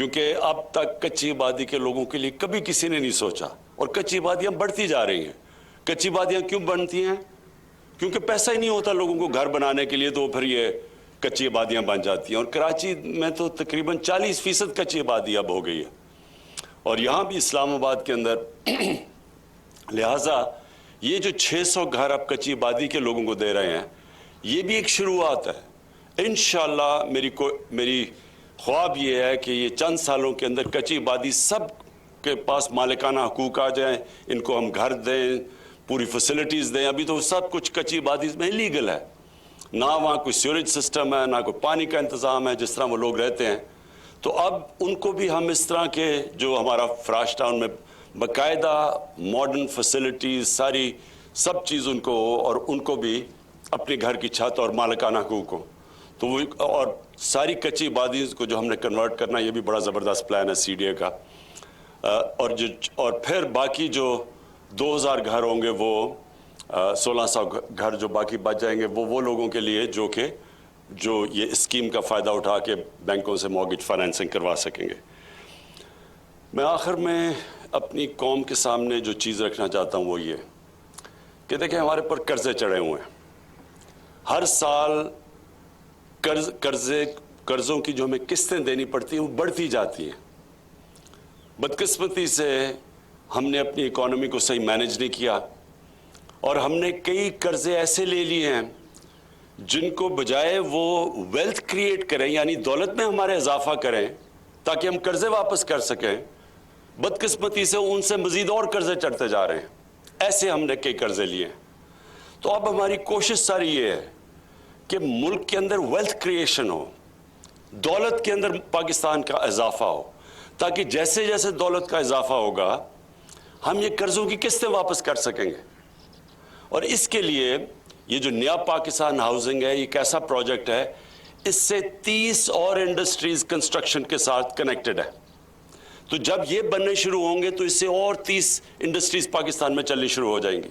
کیونکہ اب تک کچی آبادی کے لوگوں کے لیے کبھی کسی نے نہیں سوچا، اور کچی آبادیاں بڑھتی جا رہی ہیں۔ کچی آبادیاں کیوں بنتی ہیں؟ کیونکہ پیسہ ہی نہیں ہوتا لوگوں کو گھر بنانے کے لیے، تو پھر یہ کچی آبادیاں بن جاتی ہیں، اور کراچی میں تو تقریباً 40% کچی آبادی اب ہو گئی ہے، اور یہاں بھی اسلام آباد کے اندر لہٰذا یہ جو 600 گھر اب کچی آبادی کے لوگوں کو دے رہے ہیں، یہ بھی ایک شروعات ہے۔ انشاءاللہ میری خواب یہ ہے کہ یہ چند سالوں کے اندر کچی آبادی سب کے پاس مالکانہ حقوق آ جائیں، ان کو ہم گھر دیں، پوری فیسلٹیز دیں۔ ابھی تو سب کچھ کچی آبادی میں لیگل ہے، نہ وہاں کوئی سیوریج سسٹم ہے، نہ کوئی پانی کا انتظام ہے جس طرح وہ لوگ رہتے ہیں۔ تو اب ان کو بھی ہم اس طرح کے جو ہمارا فراش ٹاؤن میں باقاعدہ ماڈرن فیسلٹیز ساری سب چیز ان کو ہو، اور ان کو بھی اپنے گھر کی چھت اور مالکانہ حقوق ہو، تو وہ اور ساری کچی آبادی کو جو ہم نے کنورٹ کرنا، یہ بھی بڑا زبردست پلان ہے سی ڈی اے کا۔ اور پھر باقی جو 2000 گھر ہوں گے، وہ 1600 گھر جو باقی بچ جائیں گے، وہ لوگوں کے لیے جو یہ اسکیم کا فائدہ اٹھا کے بینکوں سے مارگیج فائنینسنگ کروا سکیں گے۔ میں آخر میں اپنی قوم کے سامنے جو چیز رکھنا چاہتا ہوں وہ یہ کہ دیکھیں، ہمارے پر قرضے چڑھے ہوئے ہیں، ہر سال قرضوں کی جو ہمیں قسطیں دینی پڑتی ہیں وہ بڑھتی جاتی ہیں۔ بدقسمتی سے ہم نے اپنی اکانومی کو صحیح مینج نہیں کیا، اور ہم نے کئی قرضے ایسے لے لیے ہیں جن کو بجائے وہ ویلتھ کریٹ کریں، یعنی دولت میں ہمارے اضافہ کریں تاکہ ہم قرضے واپس کر سکیں، بدقسمتی سے ان سے مزید اور قرضے چڑھتے جا رہے ہیں۔ ایسے ہم نے کئی قرضے لیے ہیں۔ تو اب ہماری کوشش ساری یہ ہے کہ ملک کے اندر ویلتھ کریشن ہو، دولت کے اندر پاکستان کا اضافہ ہو، تاکہ جیسے جیسے دولت کا اضافہ ہوگا ہم یہ قرضوں کی قسطیں واپس کر سکیں گے۔ اور اس کے لیے یہ جو نیا پاکستان ہاؤسنگ ہے، یہ ایک ایسا پروجیکٹ ہے، اس سے 30 اور انڈسٹریز کنسٹرکشن کے ساتھ کنیکٹڈ ہے۔ تو جب یہ بننے شروع ہوں گے تو اس سے اور 30 انڈسٹریز پاکستان میں چلنی شروع ہو جائیں گی۔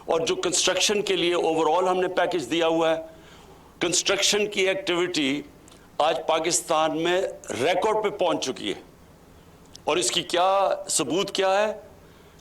اور جو کنسٹرکشن کے لیے اوور آل ہم نے پیکج دیا ہوا ہے، کنسٹرکشن کی ایکٹیویٹی آج پاکستان میں ریکارڈ پہ پہنچ چکی ہے، اور اس کی کیا ثبوت کیا ہے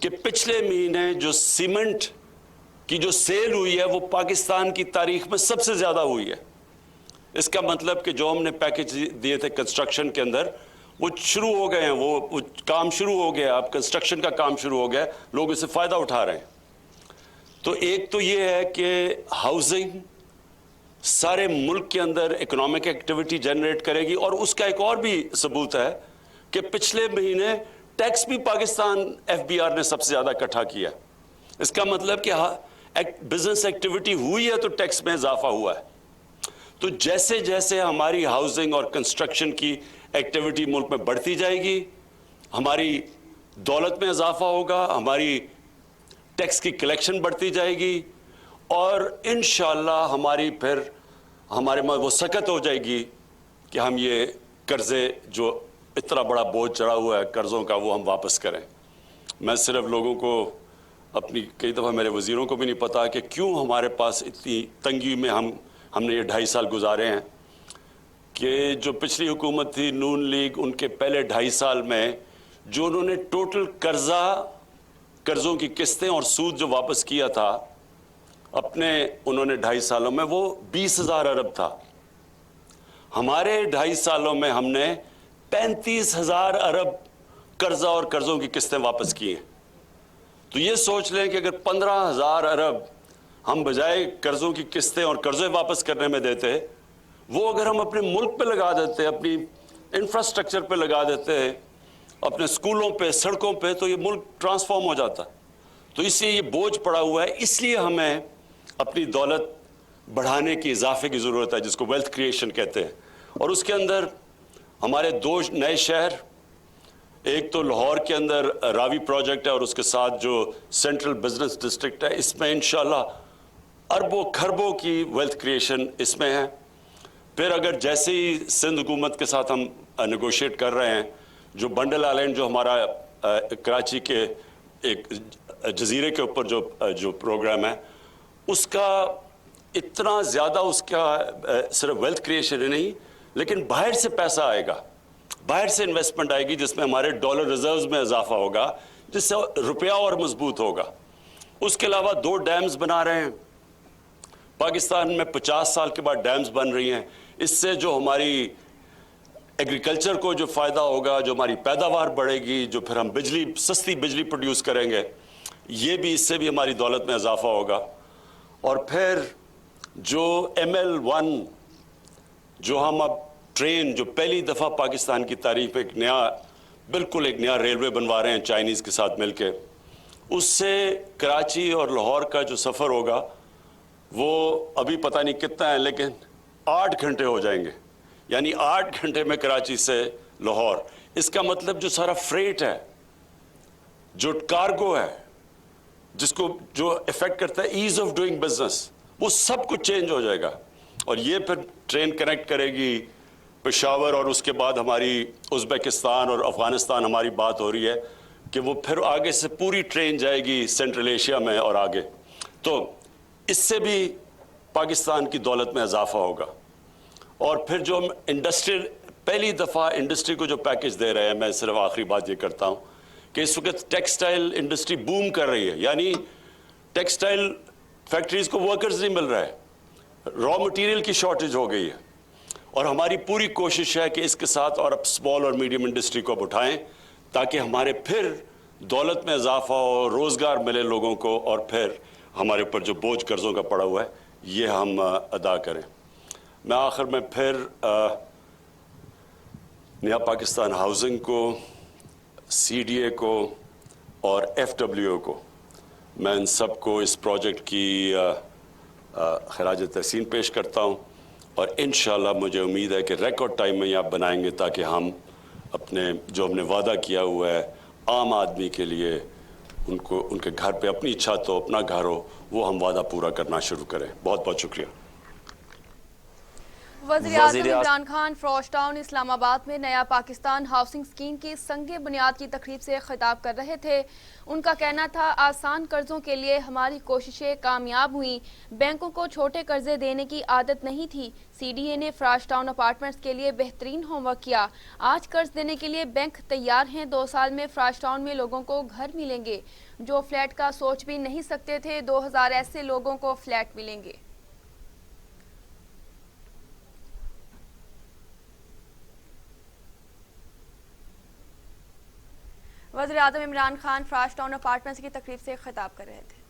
کہ پچھلے مہینے جو سیمنٹ کی جو سیل ہوئی ہے وہ پاکستان کی تاریخ میں سب سے زیادہ ہوئی ہے۔ اس کا مطلب کہ جو ہم نے پیکج دیے تھے کنسٹرکشن کے اندر وہ شروع ہو گئے ہیں، وہ کام شروع ہو گیا، اب کنسٹرکشن کا کام شروع ہو گیا، لوگ اس سے فائدہ اٹھا رہے ہیں۔ تو ایک تو یہ ہے کہ ہاؤسنگ سارے ملک کے اندر اکنامک ایکٹیویٹی جنریٹ کرے گی، اور اس کا ایک اور بھی ثبوت ہے کہ پچھلے مہینے ٹیکس بھی پاکستان ایف بی آر نے سب سے زیادہ اکٹھا کیا۔ اس کا مطلب کہ بزنس ایکٹیویٹی ہوئی ہے تو ٹیکس میں اضافہ ہوا ہے۔ تو جیسے جیسے ہماری ہاؤسنگ اور کنسٹرکشن کی ایکٹیویٹی ملک میں بڑھتی جائے گی، ہماری دولت میں اضافہ ہوگا، ہماری ٹیکس کی کلیکشن بڑھتی جائے گی، اور انشاءاللہ ہمارے وہ سکت ہو جائے گی کہ ہم یہ قرضے جو اتنا بڑا بوجھ چڑھا ہوا ہے قرضوں کا، وہ ہم واپس کریں۔ میں صرف لوگوں کو کئی دفعہ میرے وزیروں کو بھی نہیں پتا کہ کیوں ہمارے پاس اتنی تنگی میں ہم نے یہ 2.5 سال گزارے ہیں، کہ جو پچھلی حکومت تھی نون لیگ، ان کے پہلے 2.5 سال میں جو انہوں نے ٹوٹل قرضوں کی قسطیں اور سود جو واپس کیا تھا انہوں نے 2.5 سالوں میں، وہ 20,000 ارب تھا۔ ہمارے 2.5 سالوں میں ہم نے 35,000 ارب قرضہ اور قرضوں کی قسطیں واپس کی ہیں۔ تو یہ سوچ لیں کہ اگر 15,000 ارب ہم بجائے قرضوں کی قسطیں اور قرضے واپس کرنے میں دیتے، وہ اگر ہم اپنے ملک پہ لگا دیتے، اپنی انفراسٹرکچر پہ لگا دیتے، اپنے سکولوں پہ، سڑکوں پہ، تو یہ ملک ٹرانسفارم ہو جاتا۔ تو اس لیے یہ بوجھ پڑا ہوا ہے، اس لیے ہمیں اپنی دولت بڑھانے کی، اضافے کی ضرورت ہے، جس کو ویلتھ کریشن کہتے ہیں۔ اور اس کے اندر ہمارے 2 نئے شہر، ایک تو لاہور کے اندر راوی پروجیکٹ ہے، اور اس کے ساتھ جو سینٹرل بزنس ڈسٹرکٹ ہے، اس میں انشاءاللہ اربوں کھربوں کی ویلتھ کریشن اس میں ہے۔ پھر اگر جیسے ہی سندھ حکومت کے ساتھ ہم نیگوشیٹ کر رہے ہیں، جو بنڈل آئلینڈ جو ہمارا کراچی کے ایک جزیرے کے اوپر جو پروگرام ہے، اس کا اتنا زیادہ، اس کا صرف ویلتھ کریشن ہی نہیں، لیکن باہر سے پیسہ آئے گا، باہر سے انویسٹمنٹ آئے گی جس میں ہمارے ڈالر ریزروز میں اضافہ ہوگا, جس سے روپیہ اور مضبوط ہوگا. اس کے علاوہ 2 ڈیمز بنا رہے ہیں پاکستان میں, 50 سال کے بعد ڈیمز بن رہی ہیں. اس سے جو ہماری ایگریکلچر کو جو فائدہ ہوگا, جو ہماری پیداوار بڑھے گی, جو پھر ہم سستی بجلی پروڈیوس کریں گے, یہ بھی اس سے بھی ہماری دولت میں اضافہ ہوگا. اور پھر جو ML1 جو ہم اب ٹرین جو پہلی دفعہ پاکستان کی تاریخ میں بالکل ایک نیا ریلوے بنوا رہے ہیں چائنیز کے ساتھ مل کے, اس سے کراچی اور لاہور کا جو سفر ہوگا وہ ابھی پتہ نہیں کتنا ہے, لیکن 8 گھنٹے ہو جائیں گے. یعنی 8 گھنٹے میں کراچی سے لاہور. اس کا مطلب جو سارا فریٹ ہے, جو کارگو ہے, جس کو جو افیکٹ کرتا ہے ایز آف ڈوئنگ بزنس, وہ سب کچھ چینج ہو جائے گا. اور یہ پھر ٹرین کنیکٹ کرے گی پشاور, اور اس کے بعد ہماری ازبکستان اور افغانستان ہماری بات ہو رہی ہے کہ وہ پھر آگے سے پوری ٹرین جائے گی سینٹرل ایشیا میں اور آگے. تو اس سے بھی پاکستان کی دولت میں اضافہ ہوگا. اور پھر جو ہم انڈسٹریل پہلی دفعہ انڈسٹری کو جو پیکج دے رہے ہیں, میں صرف آخری بات یہ کرتا ہوں کہ اس وقت ٹیکسٹائل انڈسٹری بوم کر رہی ہے. یعنی ٹیکسٹائل فیکٹریز کو ورکرز نہیں مل رہا ہے, را مٹیریل کی شارٹیج ہو گئی ہے. اور ہماری پوری کوشش ہے کہ اس کے ساتھ اور اب اسمال اور میڈیم انڈسٹری کو اب اٹھائیں تاکہ ہمارے پھر دولت میں اضافہ ہو, روزگار ملے لوگوں کو, اور پھر ہمارے اوپر جو بوجھ قرضوں کا پڑا ہوا ہے یہ ہم ادا کریں. میں آخر میں پھر نیا پاکستان ہاؤسنگ کو, CDA کو اور FWO کو, میں ان سب کو اس پروجیکٹ کی خراج تحسین پیش کرتا ہوں. اور انشاءاللہ مجھے امید ہے کہ ریکارڈ ٹائم میں یہ آپ بنائیں گے تاکہ ہم اپنے جو ہم نے وعدہ کیا ہوا ہے عام آدمی کے لیے, ان کے گھر پہ اپنی چھت ہو, اپنا گھر ہو, وہ ہم وعدہ پورا کرنا شروع کریں. بہت بہت شکریہ. وزیر اعظم عمران خان فروش ٹاؤن اسلام آباد میں نیا پاکستان ہاؤسنگ اسکیم کی سنگ بنیاد کی تقریب سے خطاب کر رہے تھے. ان کا کہنا تھا, آسان قرضوں کے لیے ہماری کوششیں کامیاب ہوئیں, بینکوں کو چھوٹے قرضے دینے کی عادت نہیں تھی. CDA نے فروش ٹاؤن اپارٹمنٹس کے لیے بہترین ہوم ورک کیا. آج قرض دینے کے لیے بینک تیار ہیں. 2 سال میں فروش ٹاؤن میں لوگوں کو گھر ملیں گے جو فلیٹ کا سوچ بھی نہیں سکتے تھے. 2000 ایسے لوگوں کو فلیٹ ملیں گے. وزیر اعظم عمران خان فروش ٹاؤن اپارٹمنٹس کی تقریب سے خطاب کر رہے تھے.